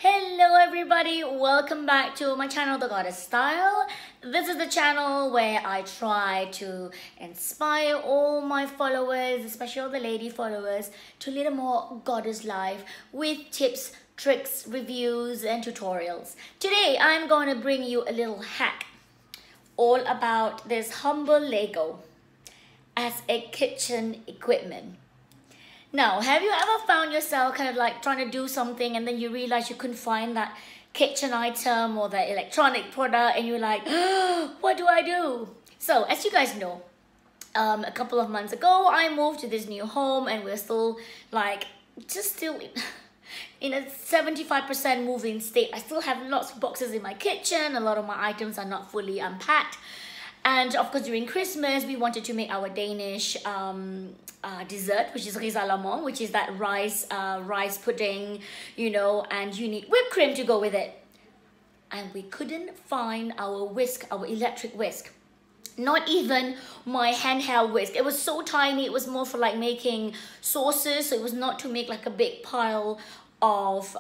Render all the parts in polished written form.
Hello everybody, welcome back to my channel The Goddess Style. This is the channel where I try to inspire all my followers, especially all the lady followers, to lead a more goddess life with tips, tricks, reviews and tutorials. Today I'm going to bring you a little hack all about this humble Lego as a kitchen equipment. Now, have you ever found yourself kind of like trying to do something and then you realize you couldn't find that kitchen item or the electronic product and you're like, oh, what do I do? So, as you guys know, a couple of months ago, I moved to this new home and we're still like, still in a 75% moving state. I still have lots of boxes in my kitchen. A lot of my items are not fully unpacked. And of course, during Christmas, we wanted to make our Danish dessert, which is risalamande, which is that rice pudding, you know, and you need whipped cream to go with it. And we couldn't find our whisk, our electric whisk. Not even my handheld whisk. It was so tiny. It was more for like making sauces. So it was not to make like a big pile of,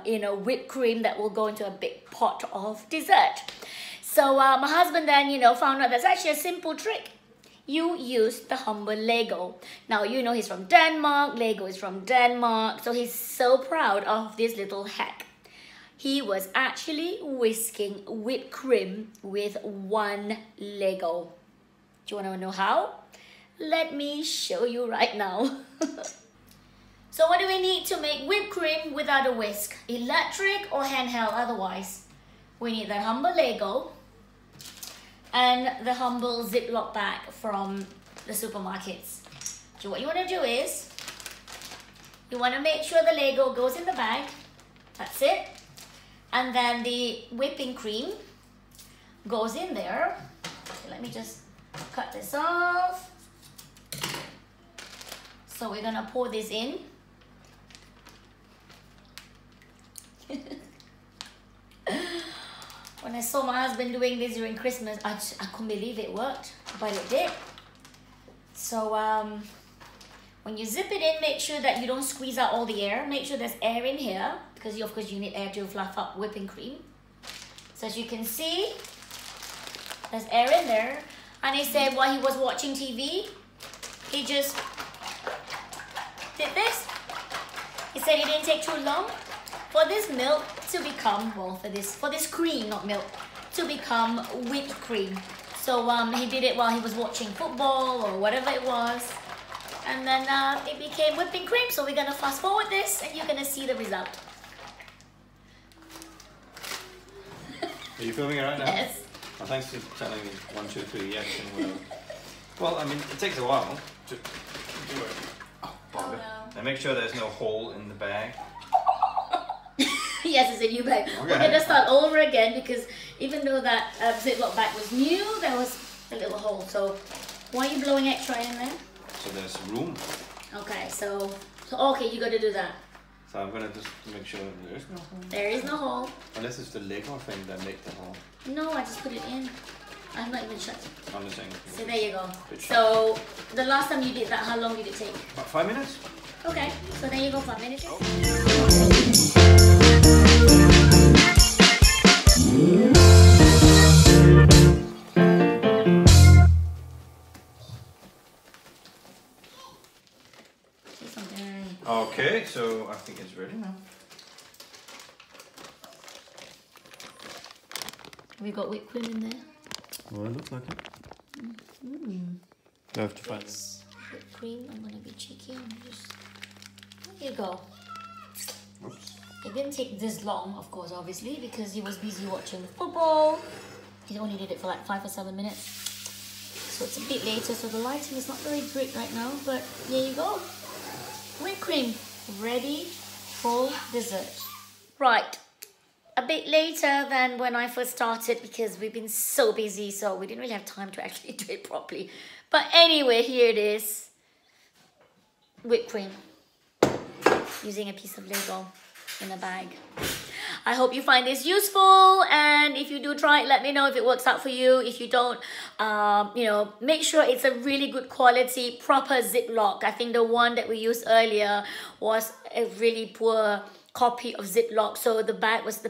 you know, whipped cream that will go into a big pot of dessert. So my husband then, you know, found out that's actually a simple trick. You use the humble Lego. Now, you know, he's from Denmark. Lego is from Denmark. So he's so proud of this little hack. He was actually whisking whipped cream with one Lego. Do you want to know how? Let me show you right now. So what do we need to make whipped cream without a whisk? Electric or handheld otherwise? We need that humble Lego and the humble Ziploc bag from the supermarkets. So what you want to do is, you want to make sure the Lego goes in the bag. That's it. And then the whipping cream goes in there. Okay, let me just cut this off. So we're going to pour this in. When I saw my husband doing this during Christmas, I couldn't believe it worked, but it did. So when you zip it in, make sure that you don't squeeze out all the air. Make sure there's air in here, because of course you need air to fluff up whipping cream. So as you can see, there's air in there. And he said while he was watching TV, he just did this. He said it didn't take too long for this milk to become, well, for this cream, not milk, to become whipped cream. So he did it while he was watching football or whatever it was. And then it became whipping cream. So we're gonna fast forward this and you're gonna see the result. Are you filming it right now? Yes. Well, thanks for telling me 1, 2, 3, yes and whatever. Well, I mean, it takes a while to do it. Oh, bother. Oh, no. And make sure there's no hole in the bag. Yes, it's a new bag. Okay. We're gonna start over again because even though that Ziploc bag was new, there was a little hole. So why are you blowing extra in there? So there's room. Okay, so okay, you got to do that. So I'm gonna just make sure there is no hole. There is no hole. Unless it's the Lego thing that makes the hole. No, I just put it in. I'm not even shut. I'm just saying. So there you go. So the last time you did that, how long did it take? About 5 minutes. Okay, so there you go, 5 minutes. Oh. Okay, so I think it's ready now. We got whipped cream in there. Well, it looks like it. Mm. You have to find it. Whipped cream, I'm gonna be cheeky and just, there you go. Oops. It didn't take this long, of course, obviously, because he was busy watching football. He only did it for like 5 or 7 minutes. So it's a bit later, so the lighting is not very great right now, but there you go. Whipped cream, ready for dessert. Right, a bit later than when I first started because we've been so busy, so we didn't really have time to actually do it properly. But anyway, here it is. Whipped cream. Using a piece of Lego in a bag. I hope you find this useful, and if you do try it, let me know if it works out for you. If you don't, you know, make sure it's a really good quality, proper Ziploc. I think the one that we used earlier was a really poor copy of Ziploc, so the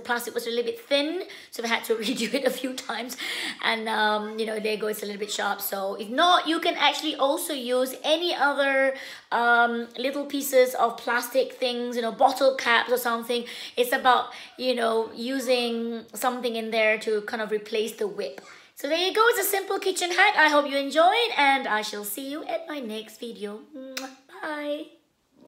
plastic was a little bit thin, so we had to redo it a few times. And you know, there you go, it's a little bit sharp. So if not, you can actually also use any other little pieces of plastic things, you know, bottle caps or something. It's about, you know, using something in there to kind of replace the whip. So there you go, it's a simple kitchen hack. I hope you enjoyed, and I shall see you at my next video. Bye.